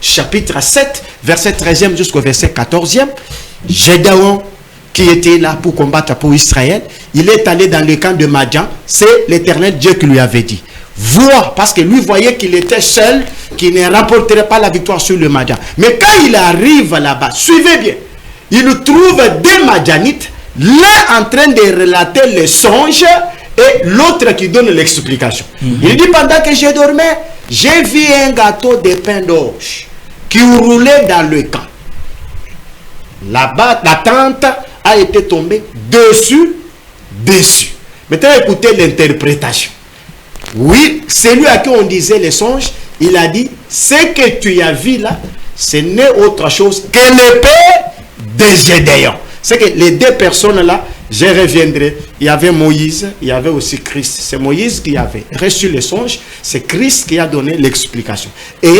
chapitre 7, verset 13e jusqu'au verset 14e, Gédéon, qui était là pour combattre pour Israël, il est allé dans le camp de Madian. C'est l'Éternel Dieu qui lui avait dit, vois, parce que lui voyait qu'il était seul, qu'il ne remporterait pas la victoire sur le Madian. Mais quand il arrive là-bas, suivez bien, il trouve des Madianites, l'un en train de relater les songes et l'autre qui donne l'explication. Il dit, pendant que je dormais, j'ai vu un gâteau de pain d'orge qui roulait dans le camp. Là-bas, la tente a été tombée dessus. Maintenant, écoutez l'interprétation. Oui, celui à qui on disait les songes, il a dit, ce que tu as vu là, ce n'est autre chose que l'épée des Gédéons. C'est que les deux personnes-là, je reviendrai. Il y avait Moïse, il y avait aussi Christ. C'est Moïse qui avait reçu le songe, c'est Christ qui a donné l'explication. Et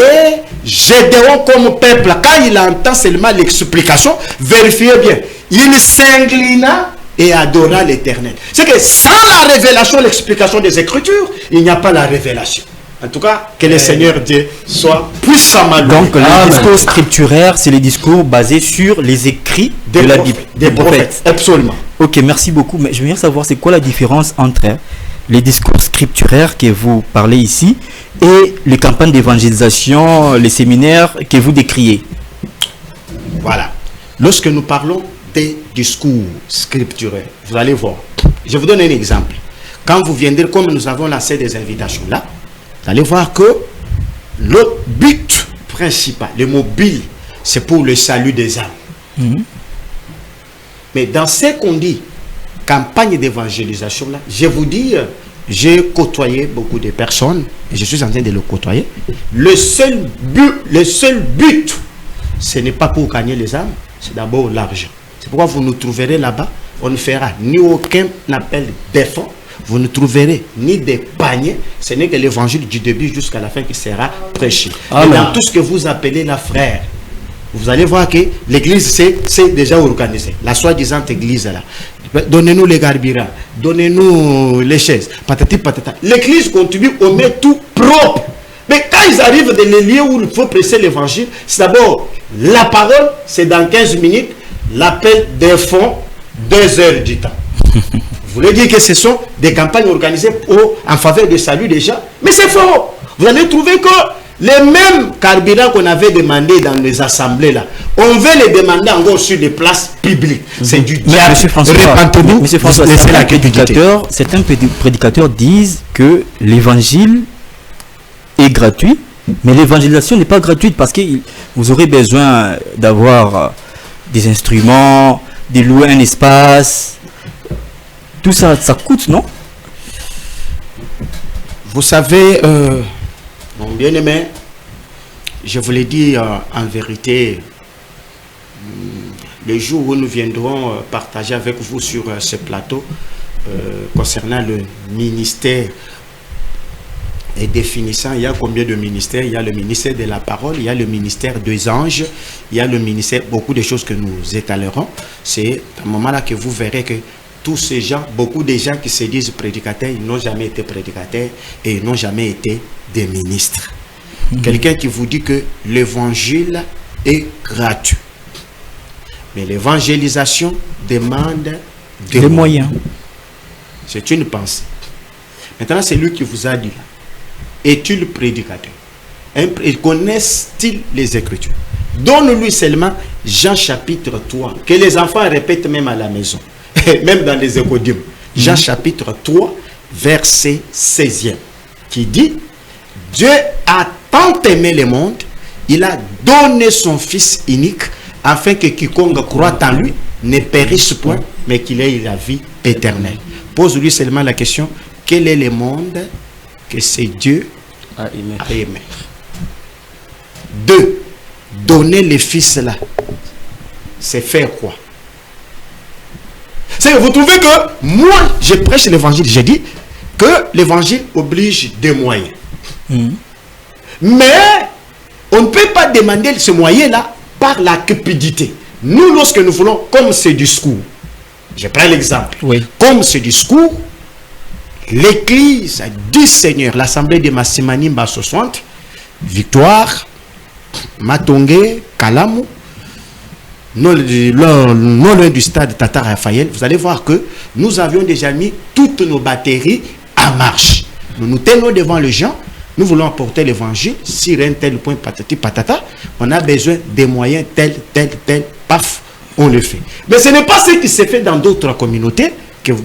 Gédéon comme peuple, quand il entend seulement l'explication, vérifiez bien, il s'inclina et adora l'Éternel. C'est que sans la révélation, l'explication des Écritures, il n'y a pas la révélation. En tout cas, que le Seigneur Dieu soit puissamment loué. Donc, le discours scripturaire, c'est les discours basés sur les écrits de la Bible. Des prophètes, absolument. Ok, merci beaucoup. Mais je veux bien savoir, c'est quoi la différence entre les discours scripturaires que vous parlez ici et les campagnes d'évangélisation, les séminaires que vous décriez? Voilà. Lorsque nous parlons des discours scripturaires, vous allez voir. Je vous donne un exemple. Quand vous viendrez, comme nous avons lancé des invitations là, vous allez voir que le but principal, le mobile, c'est pour le salut des âmes. Mais dans ce qu'on dit, campagne d'évangélisation, là, je vous dis, j'ai côtoyé beaucoup de personnes, et je suis en train de le côtoyer. Le seul but, ce n'est pas pour gagner les âmes, c'est d'abord l'argent. C'est pourquoi vous nous trouverez là-bas, on ne fera ni aucun appel d'effort, vous ne trouverez ni des paniers, ce n'est que l'évangile du début jusqu'à la fin qui sera prêché. Et dans tout ce que vous appelez la frère, vous allez voir que l'église c'est déjà organisé. La soi-disant église là. Donnez-nous les carburants, donnez-nous les chaises, patati patata. L'église continue, on met tout propre. Mais quand ils arrivent dans les lieux où il faut presser l'évangile, c'est d'abord la parole, c'est dans 15 minutes, l'appel des fonds, 2 heures du temps. Vous voulez dire que ce sont des campagnes organisées en faveur du salut des gens? Mais c'est faux. Vous allez trouver que les mêmes carburants qu'on avait demandé dans les assemblées là, on veut les demander encore sur les places publiques. C'est du diable. Monsieur François, certains prédicateurs disent que l'évangile est gratuit, mais l'évangélisation n'est pas gratuite parce que vous aurez besoin d'avoir des instruments, de louer un espace. Tout ça, ça coûte, non? Vous savez, mon bien-aimé, je vous l'ai dit en vérité, le jour où nous viendrons partager avec vous sur ce plateau concernant le ministère et définissant, il y a combien de ministères? Il y a le ministère de la parole, il y a le ministère des anges, il y a le ministère, beaucoup de choses que nous étalerons. C'est à un moment là que vous verrez que tous ces gens, beaucoup de gens qui se disent prédicateurs, ils n'ont jamais été prédicateurs et ils n'ont jamais été des ministres. Quelqu'un qui vous dit que l'évangile est gratuit. Mais l'évangélisation demande des moyens. C'est une pensée. Maintenant, c'est lui qui vous a dit là. Est-il prédicateur? Connaissent-ils les Écritures? Donne-lui seulement Jean chapitre 3, que les enfants répètent même à la maison. Même dans les écodimes. Jean chapitre 3, verset 16e, qui dit: Dieu a tant aimé le monde, il a donné son Fils unique, afin que quiconque croit en lui ne périsse point, mais qu'il ait la vie éternelle. Pose-lui seulement la question: quel est le monde que c'est Dieu a aimé? 2. Donner le Fils là, c'est faire quoi? Vous trouvez que moi, je prêche l'évangile, j'ai dit que l'évangile oblige des moyens. Mais on ne peut pas demander ce moyen-là par la cupidité. Nous, lorsque nous voulons, comme ce discours, je prends l'exemple, comme ce discours, l'église du Seigneur, l'assemblée de Massimanimba 60, Victoire, Matongé, Kalamu, non loin du stade Tata Raphaël, vous allez voir que nous avions déjà mis toutes nos batteries en marche. Nous nous tenons devant les gens, nous voulons apporter l'évangile, sur un tel point, patati patata, on a besoin des moyens tel, paf, on le fait. Mais ce n'est pas ce qui se fait dans d'autres communautés,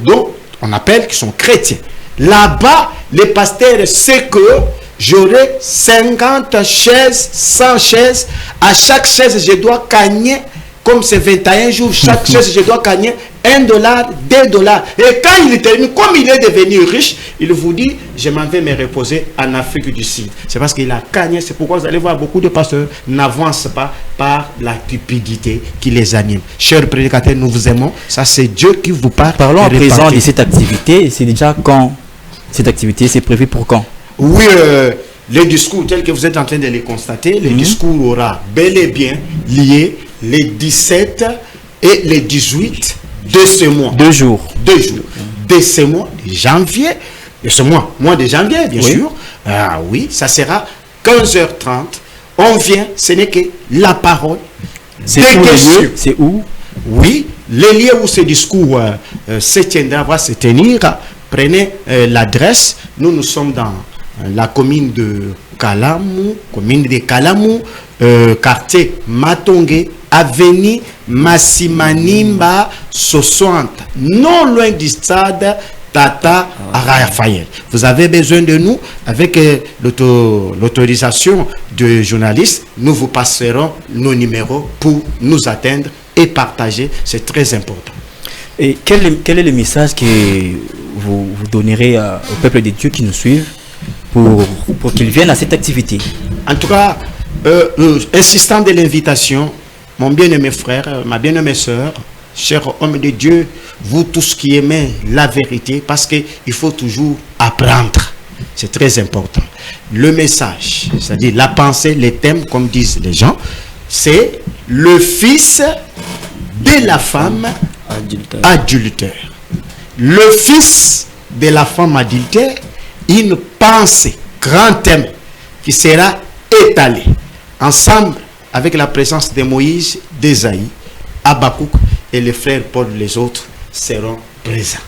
dont on appelle qui sont chrétiens. Là-bas, les pasteurs savent que j'aurai 50 chaises, 100 chaises, à chaque chaise je dois gagner. Comme c'est 21 jours, chaque chaise, je dois gagner $1, $2. Et quand il termine, comme il est devenu riche, il vous dit, je m'en vais me reposer en Afrique du Sud. C'est parce qu'il a gagné. C'est pourquoi vous allez voir beaucoup de pasteurs n'avancent pas par la cupidité qui les anime. Chers prédicateurs, nous vous aimons. Ça, c'est Dieu qui vous parle. Parlons à présent de cette activité. C'est déjà quand cette activité, c'est prévu pour quand? Oui, les discours tels que vous êtes en train de les constater, le discours aura bel et bien lié les 17 et les 18 de ce mois. 2 jours. 2 jours. De ce mois de janvier. De ce mois de janvier, bien sûr. Ah oui, ça sera 15h30. On vient, ce n'est que la parole. C'est où le lieu? C'est où? Oui, les lieux où ce discours se tiendra, va se tenir. Prenez l'adresse. Nous sommes dans la commune de Kalamou, quartier Matonge, avenue Massimanimba 60, non loin du stade Tata Raphaël. Vous avez besoin de nous avec l'autorisation de journalistes. Nous vous passerons nos numéros pour nous atteindre et partager. C'est très important. Et quel est le message que vous donnerez au peuple de Dieu qui nous suivent pour qu'ils viennent à cette activité? En tout cas, insistant de l'invitation, mon bien-aimé frère, ma bien-aimée sœur, chers hommes de Dieu, vous tous qui aimez la vérité, parce qu'il faut toujours apprendre. C'est très important. Le message, c'est-à-dire la pensée, les thèmes, comme disent les gens, c'est le fils de la femme adultère. Le fils de la femme adultère, une pensée, grand thème qui sera étalé ensemble avec la présence de Moïse, d'Ésaïe, Habakkuk et les frères Paul, les autres seront présents.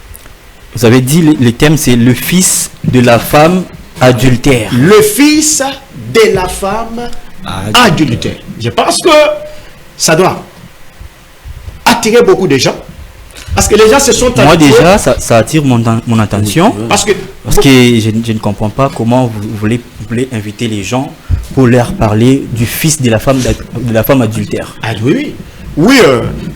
Vous avez dit le thème, c'est le fils de la femme adultère. Le fils de la femme adultère. Je pense que ça doit attirer beaucoup de gens. Parce que les gens se sont Moi déjà, ça attire mon attention. Parce que je ne comprends pas comment vous voulez inviter les gens pour leur parler du fils de la femme adultère. Ah oui, oui,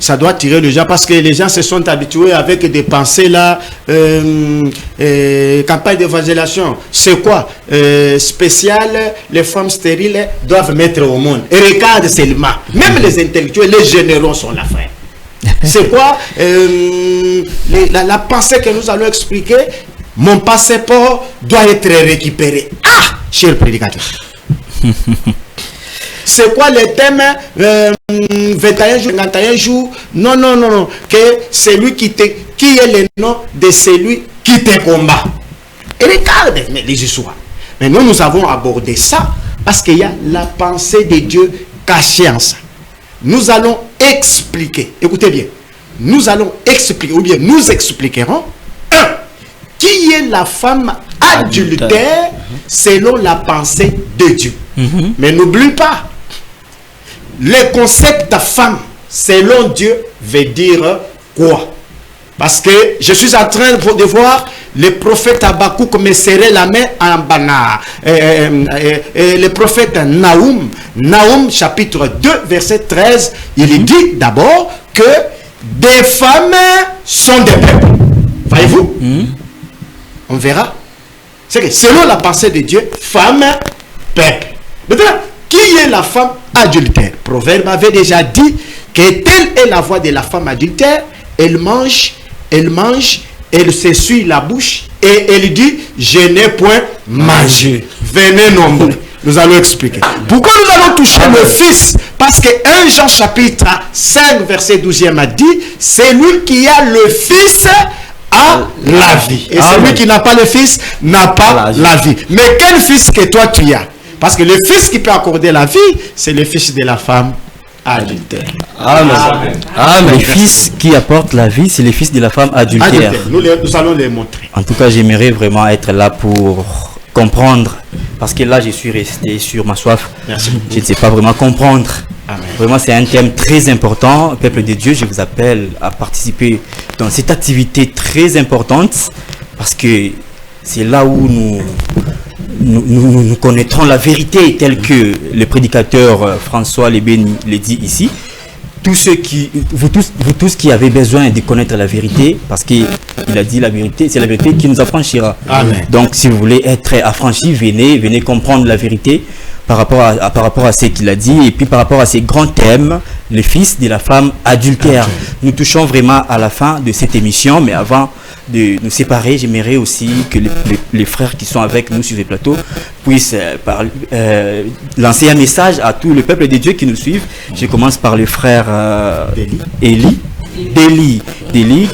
ça doit attirer les gens parce que les gens se sont habitués avec des pensées là, campagne d'évangélisation. C'est quoi spécial, les femmes stériles doivent mettre au monde. Et regarde seulement, même les intellectuels, les généraux sont là, frère. C'est quoi la pensée que nous allons expliquer? Mon passeport doit être récupéré. Ah, cher prédicateur. C'est quoi le thème 21 jours, 51 jours? Non, non, non, non. Que c'est lui qui est le nom de celui qui te combat. Et regarde les histoires. Mais nous avons abordé ça parce qu'il y a la pensée de Dieu cachée en ça. Nous allons expliquer, écoutez bien, nous allons expliquer, ou bien nous expliquerons, qui est la femme adultère selon la pensée de Dieu. Mais n'oublie pas, le concept femme selon Dieu veut dire quoi? Parce que je suis en train de voir le prophète Habakkuk me serrer la main en bana. Le prophète Nahum chapitre 2 verset 13, il dit d'abord que des femmes sont des peuples. Voyez-vous? On verra. C'est que selon la pensée de Dieu, femme, peuple. Maintenant, qui est la femme adultère? Proverbe avait déjà dit que telle est la voix de la femme adultère. Elle mange, elle s'essuie la bouche et elle dit, je n'ai point mangé. Venez nombreux. Nous allons expliquer. Pourquoi nous allons toucher le fils? Parce que 1 Jean chapitre 5 verset 12e a dit, c'est lui qui a le fils a la vie. Et celui qui n'a pas le fils n'a pas la vie. Mais quel fils que toi tu as? Parce que le fils qui peut accorder la vie, c'est le fils de la femme adultère. Le fils qui apporte la vie, c'est le fils de la femme adultère. Nous allons les montrer. En tout cas, j'aimerais vraiment être là pour comprendre. Parce que là, je suis resté sur ma soif. Merci. Je ne sais pas vraiment comprendre. Amen. Vraiment, c'est un thème très important. Peuple de Dieu, je vous appelle à participer dans cette activité très importante. Parce que c'est là où nous connaîtrons la vérité telle que le prédicateur François Lebeni le dit ici. vous tous qui avez besoin de connaître la vérité, parce qu'il a dit la vérité, c'est la vérité qui nous affranchira. Amen. Donc si vous voulez être affranchis, venez comprendre la vérité par rapport à ce qu'il a dit, et puis par rapport à ces grands thèmes, les fils de la femme adultère. Nous touchons vraiment à la fin de cette émission, mais avant de nous séparer, j'aimerais aussi que les frères qui sont avec nous sur le plateau puissent lancer un message à tout le peuple de Dieu qui nous suivent. Je commence par le frère Deli,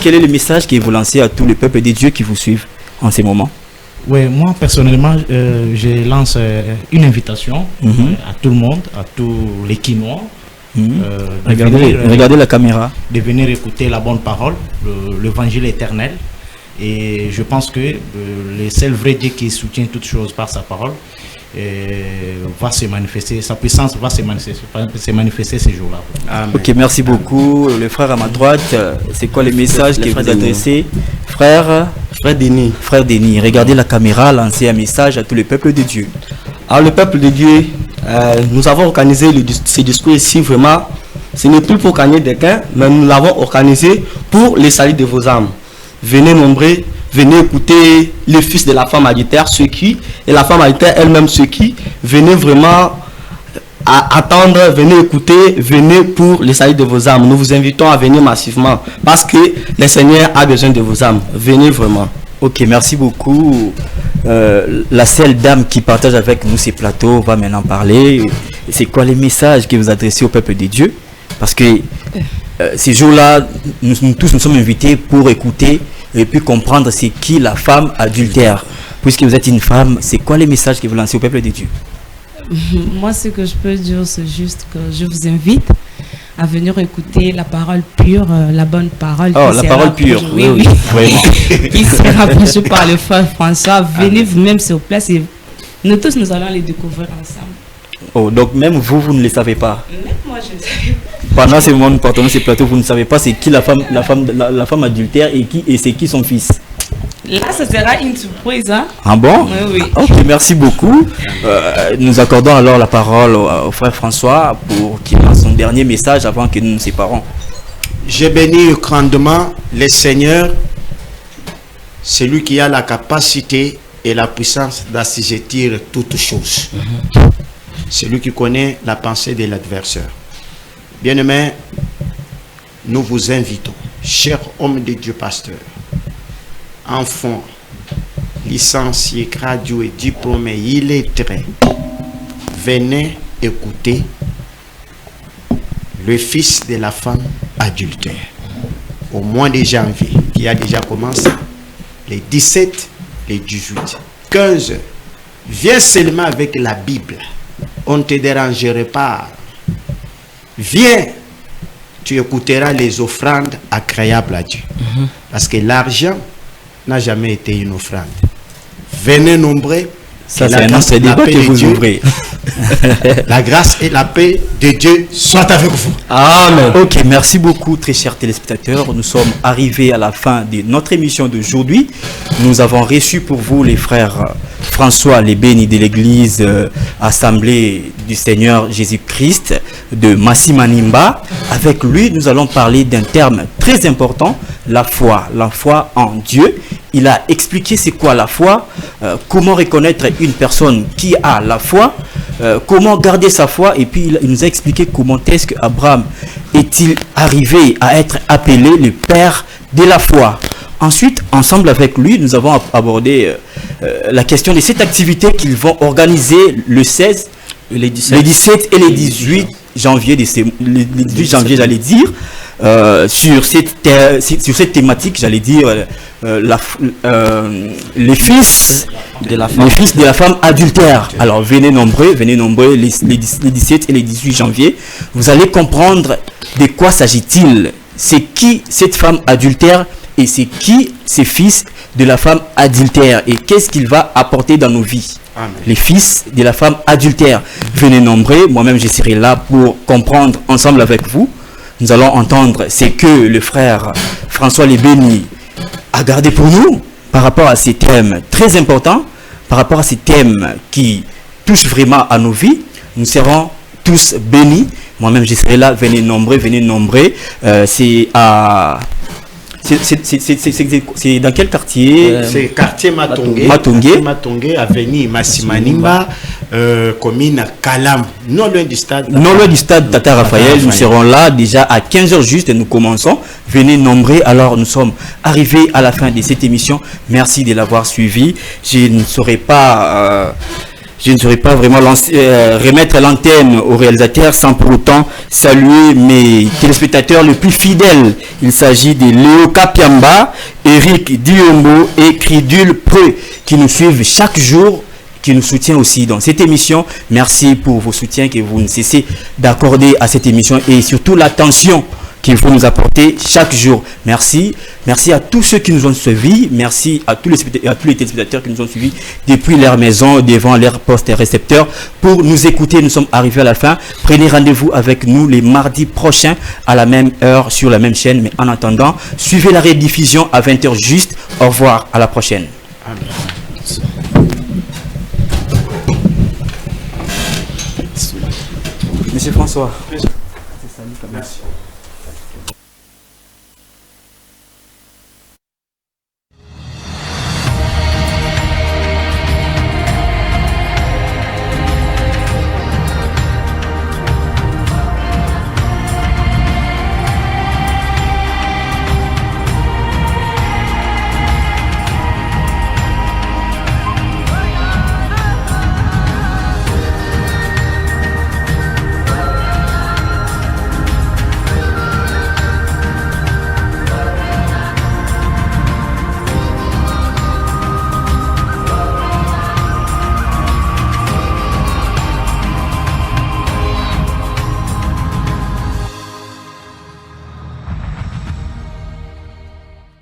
quel est le message que vous lancez à tout le peuple de Dieu qui vous suivent en ces moments? Oui, moi personnellement, je lance une invitation à tout le monde, à tous les Quinois. Regardez la caméra. De venir écouter la bonne parole, l'évangile éternel. Et je pense que le seul vrai Dieu qui soutient toutes choses par sa parole va se manifester, sa puissance va se manifester ces jours-là. Ok, merci beaucoup. Le frère à ma droite, c'est quoi le message que vous adressez? Frère Denis. Frère Denis, regardez la caméra, lancez un message à tout le peuple de Dieu. Alors le peuple de Dieu, nous avons organisé ce discours ici vraiment, ce n'est plus pour gagner des gains, mais nous l'avons organisé pour le salut de vos âmes. Venez nombreux, venez écouter le fils de la femme adultère, ceux qui, et la femme adultère elle-même, ceux qui, venez vraiment attendre, venez écouter, venez pour le salut de vos âmes. Nous vous invitons à venir massivement parce que le Seigneur a besoin de vos âmes. Venez vraiment. Ok, merci beaucoup. La seule dame qui partage avec nous ces plateaux va maintenant parler. C'est quoi les messages que vous adressez au peuple de Dieu? Parce que ces jours-là, nous tous nous sommes invités pour écouter et puis comprendre c'est qui la femme adultère. Puisque vous êtes une femme, c'est quoi les messages que vous lancez au peuple de Dieu? Moi, ce que je peux dire, c'est juste que je vous invite à venir écouter la parole pure, la bonne parole. Oh, la parole pure, oui. Vraiment. Qui sera prêchée par le frère François. Venez vous-même sur place et nous tous, nous allons les découvrir ensemble. Oh, donc même vous ne le savez pas? Même moi, je ne sais pas. Pendant ce moment, nous partons ces plateaux, vous ne savez pas c'est qui la femme adultère et c'est qui son fils? Là, ce sera une surprise. Hein? Ah bon? Oui. Ok, merci beaucoup. Nous accordons alors la parole au frère François pour qu'il lance son dernier message avant que nous nous séparons. Je bénis grandement le Seigneur, celui qui a la capacité et la puissance d'assujettir toutes choses. Celui qui connaît la pensée de l'adversaire. Bien-aimés, nous vous invitons, chers hommes de Dieu pasteurs, enfants, licenciés, gradués, diplômés, illettrés, venez écouter le fils de la femme adultère au mois de janvier qui a déjà commencé, les 17, les 18, 15 heures. Viens seulement avec la Bible, on ne te dérangerait pas. Viens, tu écouteras les offrandes agréables à Dieu. Parce que l'argent n'a jamais été une offrande. Venez nombreux. Ça, c'est un autre débat que vous ouvrez. La grâce et la paix de Dieu soient avec vous. Amen. Ok, merci beaucoup, très chers téléspectateurs. Nous sommes arrivés à la fin de notre émission d'aujourd'hui. Nous avons reçu pour vous les frères François les bénis de l'église Assemblée du Seigneur Jésus-Christ de Massimanimba. Avec lui, nous allons parler d'un terme très important, la foi en Dieu. Il a expliqué c'est quoi la foi, comment reconnaître une personne qui a la foi, comment garder sa foi, et puis il nous a expliqué comment est-ce qu'Abraham est-il arrivé à être appelé le père de la foi. Ensuite, ensemble avec lui, nous avons abordé la question de cette activité qu'ils vont organiser le 16, les 17 et les 18 janvier, les 18 janvier j'allais dire, sur cette thématique, j'allais dire, les fils de la femme adultère. Alors venez nombreux, les 17 et les 18 janvier. Vous allez comprendre de quoi s'agit-il. C'est qui cette femme adultère et c'est qui ces fils de la femme adultère et qu'est-ce qu'il va apporter dans nos vies. Amen. Les fils de la femme adultère. Venez nombreux, moi-même je serai là pour comprendre ensemble avec vous. Nous allons entendre ce que le frère François Lebeni a gardé pour nous par rapport à ces thèmes très importants, par rapport à ces thèmes qui touchent vraiment à nos vies. Nous serons tous bénis. Moi-même, je serai là. Venez nombreux, venez nombreux. C'est à... C'est dans quel quartier? C'est quartier Matongé. Matongé, avenue Massimanimba, commune Kalam, non loin du stade. Non loin du stade Tata Raphaël. Nous serons là déjà à 15h juste et nous commençons. Venez nombreux. Alors nous sommes arrivés à la fin de cette émission. Merci de l'avoir suivi. Je ne saurais pas vraiment remettre l'antenne au réalisateur sans pour autant saluer mes téléspectateurs les plus fidèles. Il s'agit de Léo Kapiamba, Eric Diombo et Cridul Preux qui nous suivent chaque jour, qui nous soutient aussi dans cette émission. Merci pour vos soutiens que vous ne cessez d'accorder à cette émission et surtout l'attention qu'il faut nous apporter chaque jour. Merci. Merci à tous ceux qui nous ont suivis. Merci à tous les téléspectateurs qui nous ont suivis depuis leur maison, devant leur poste récepteur pour nous écouter. Nous sommes arrivés à la fin. Prenez rendez-vous avec nous les mardis prochains à la même heure sur la même chaîne. Mais en attendant, suivez la rediffusion à 20h juste. Au revoir. À la prochaine. Monsieur François. Merci.